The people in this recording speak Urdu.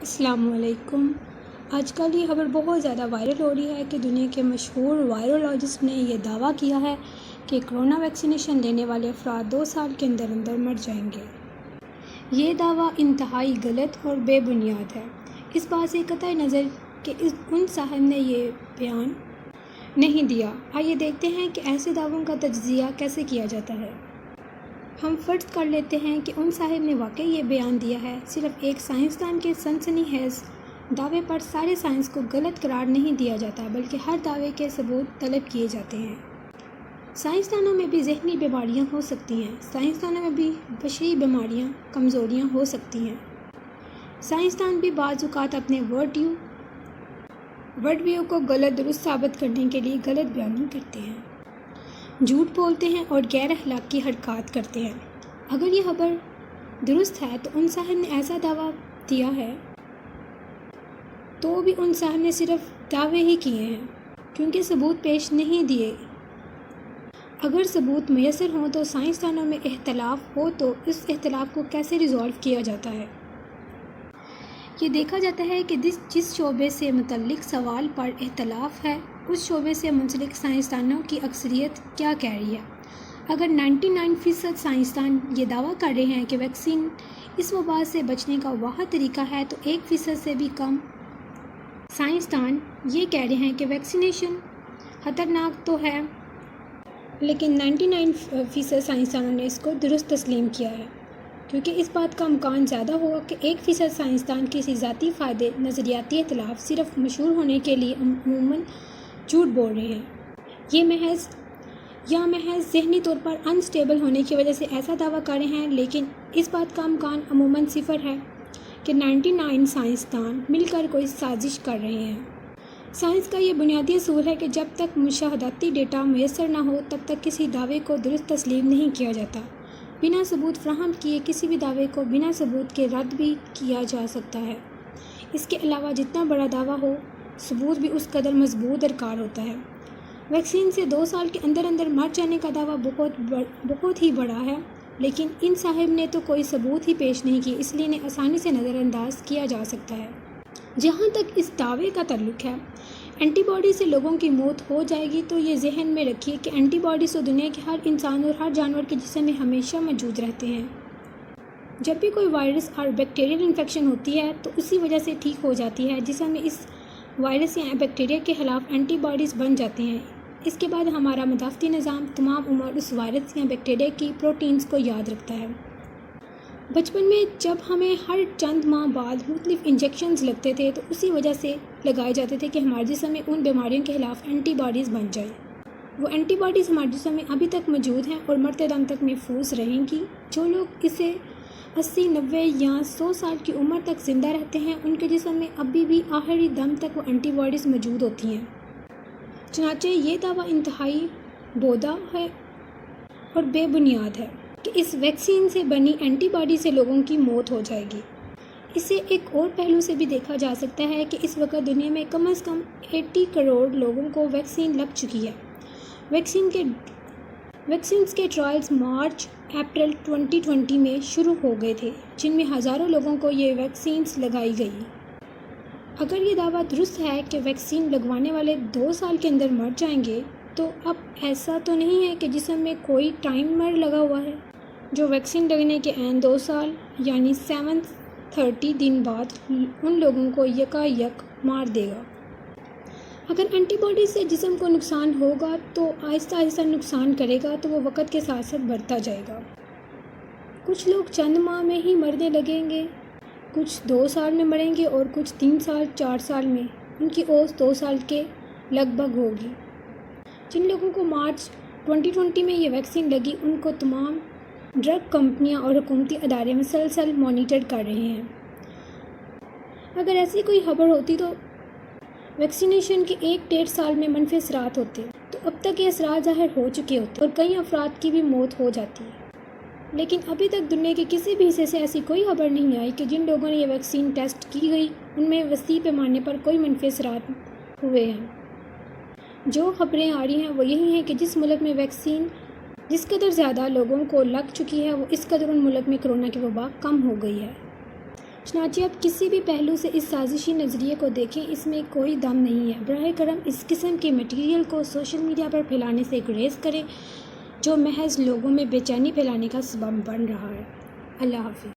السلام علیکم۔ آج کل یہ خبر بہت زیادہ وائرل ہو رہی ہے کہ دنیا کے مشہور وائرولوجسٹ نے یہ دعویٰ کیا ہے کہ کرونا ویکسینیشن لینے والے افراد 2 سال کے اندر اندر مر جائیں گے۔ یہ دعویٰ انتہائی غلط اور بے بنیاد ہے۔ اس بات سے قطع نظر کہ ان صاحب نے یہ بیان نہیں دیا۔ آئیے دیکھتے ہیں کہ ایسے دعووں کا تجزیہ کیسے کیا جاتا ہے۔ ہم فرض کر لیتے ہیں کہ ان صاحب نے واقعی یہ بیان دیا ہے۔ صرف ایک سائنسدان کے سنسنی خیز دعوے پر سارے سائنس کو غلط قرار نہیں دیا جاتا، بلکہ ہر دعوے کے ثبوت طلب کیے جاتے ہیں۔ سائنسدانوں میں بھی ذہنی بیماریاں ہو سکتی ہیں۔ سائنسدانوں میں بھی بشری بیماریاں، کمزوریاں ہو سکتی ہیں۔ سائنسدان بھی بعض اوقات اپنے ورڈ ویو کو غلط درست ثابت کرنے کے لیے غلط بیانی کرتے ہیں، جھوٹ بولتے ہیں اور غیر اخلاقی حرکات کرتے ہیں۔ اگر یہ خبر درست ہے تو ان صاحب نے ایسا دعویٰ دیا ہے تو بھی ان صاحب نے صرف دعوے ہی کیے ہیں، کیونکہ ثبوت پیش نہیں دیے۔ اگر ثبوت میسر ہوں تو سائنسدانوں میں اختلاف ہو تو اس اختلاف کو کیسے ریزالو کیا جاتا ہے؟ یہ دیکھا جاتا ہے کہ جس شعبے سے متعلق سوال پر اختلاف ہے، اس شعبے سے منسلک سائنسدانوں کی اکثریت کیا کہہ رہی ہے۔ اگر 99% سائنسدان یہ دعویٰ کر رہے ہیں کہ ویکسین اس وبا سے بچنے کا واحد طریقہ ہے، تو 1% سے بھی کم سائنسدان یہ کہہ رہے ہیں کہ ویکسینیشن خطرناک تو ہے، لیکن 99% سائنسدانوں نے اس کو درست تسلیم کیا ہے، کیونکہ اس بات کا امکان زیادہ ہوگا کہ 1% سائنسدان کسی ذاتی فائدے نظریاتی اختلاف صرف مشہور ہونے کے لیے عموماً جھوٹ بول رہے ہیں، یہ محض ذہنی طور پر انسٹیبل ہونے کی وجہ سے ایسا دعویٰ کر رہے ہیں۔ لیکن اس بات کا امکان عموماً 0 ہے کہ 99 سائنسدان مل کر کوئی سازش کر رہے ہیں۔ سائنس کا یہ بنیادی اصول ہے کہ جب تک مشاہداتی ڈیٹا میسر نہ ہو تب تک کسی دعوے کو درست تسلیم نہیں کیا جاتا۔ بنا ثبوت فراہم کیے کسی بھی دعوے کو بنا ثبوت کے رد بھی کیا جا سکتا ہے۔ اس کے علاوہ جتنا بڑا دعویٰ ہو، ثبوت بھی اس قدر مضبوط درکار ہوتا ہے۔ ویکسین سے 2 سال کے اندر اندر مر جانے کا دعویٰ بہت ہی بڑا ہے، لیکن ان صاحب نے تو کوئی ثبوت ہی پیش نہیں کی، اس لیے انہیں آسانی سے نظر انداز کیا جا سکتا ہے۔ جہاں تک اس دعوے کا تعلق ہے اینٹی باڈی سے لوگوں کی موت ہو جائے گی، تو یہ ذہن میں رکھیے کہ اینٹی باڈیز تو دنیا کے ہر انسان اور ہر جانور کے جسم میں ہمیشہ موجود رہتے ہیں۔ جب بھی کوئی وائرس اور بیکٹیریل انفیکشن ہوتی ہے تو اسی وجہ سے ٹھیک ہو جاتی ہے، جسم میں اس وائرس یا بیکٹیریا کے خلاف اینٹی باڈیز بن جاتے ہیں۔ اس کے بعد ہمارا مدافعتی نظام تمام عمر اس وائرس یا بیکٹیریا کی پروٹینز کو یاد رکھتا ہے۔ بچپن میں جب ہمیں ہر چند ماہ بعد مختلف انجیکشنز لگتے تھے تو اسی وجہ سے لگائے جاتے تھے کہ ہمارے جسم میں ان بیماریوں کے خلاف اینٹی باڈیز بن جائیں۔ وہ اینٹی باڈیز ہمارے جسم میں ابھی تک موجود ہیں اور مرتے دم تک محفوظ رہیں گی۔ جو لوگ اسے 80، 90 یا 100 سال کی عمر تک زندہ رہتے ہیں، ان کے جسم میں ابھی بھی آخری دم تک وہ اینٹی باڈیز موجود ہوتی ہیں۔ چنانچہ یہ دعویٰ انتہائی بودھا ہے اور بے بنیاد ہے کہ اس ویکسین سے بنی اینٹی باڈی سے لوگوں کی موت ہو جائے گی۔ اسے ایک اور پہلو سے بھی دیکھا جا سکتا ہے کہ اس وقت دنیا میں کم از کم 80 کروڑ لوگوں کو ویکسین لگ چکی ہے۔ ویکسینز کے ٹرائلز مارچ اپریل 2020 میں شروع ہو گئے تھے، جن میں ہزاروں لوگوں کو یہ ویکسینز لگائی گئی۔ اگر یہ دعویٰ درست ہے کہ ویکسین لگوانے والے 2 سال کے اندر مر جائیں گے، تو اب ایسا تو نہیں ہے کہ جسم میں کوئی ٹائمر لگا ہوا ہے جو ویکسین لگنے کے عین 2 سال یعنی 730 دن بعد ان لوگوں کو یکایک مار دے گا۔ اگر اینٹی باڈی سے جسم کو نقصان ہوگا تو آہستہ آہستہ نقصان کرے گا، تو وہ وقت کے ساتھ ساتھ بڑھتا جائے گا۔ کچھ لوگ چند ماہ میں ہی مرنے لگیں گے، کچھ 2 سال میں مریں گے اور کچھ 3 سال 4 سال میں۔ ان کی اوز 2 سال کے لگ بھگ ہوگی۔ جن لوگوں کو مارچ 2020 میں یہ ویکسین لگی، ان کو تمام ڈرگ کمپنیاں اور حکومتی ادارے مسلسل مانیٹر کر رہے ہیں۔ اگر ایسی کوئی خبر ہوتی تو ویکسینیشن کے 1-1.5 سال میں منفی اثرات ہوتے، تو اب تک یہ اثرات ظاہر ہو چکے ہوتے اور کئی افراد کی بھی موت ہو جاتی ہے۔ لیکن ابھی تک دنیا کے کسی بھی حصے سے ایسی کوئی خبر نہیں آئی کہ جن لوگوں نے یہ ویکسین ٹیسٹ کی گئی ان میں وسیع پیمانے پر کوئی منفی اثرات ہوئے ہیں۔ جو خبریں آ رہی ہیں وہ یہی ہیں کہ جس ملک میں ویکسین جس قدر زیادہ لوگوں کو لگ چکی ہے، وہ اس قدر ان ملک میں کرونا کی وبا کم ہو گئی ہے۔ چنانچہ آپ کسی بھی پہلو سے اس سازشی نظریے کو دیکھیں، اس میں کوئی دم نہیں ہے۔ براہ کرم اس قسم کے مٹیریل کو سوشل میڈیا پر پھیلانے سے گریز کریں جو محض لوگوں میں بے چینی پھیلانے کا سبب بن رہا ہے۔ اللہ حافظ۔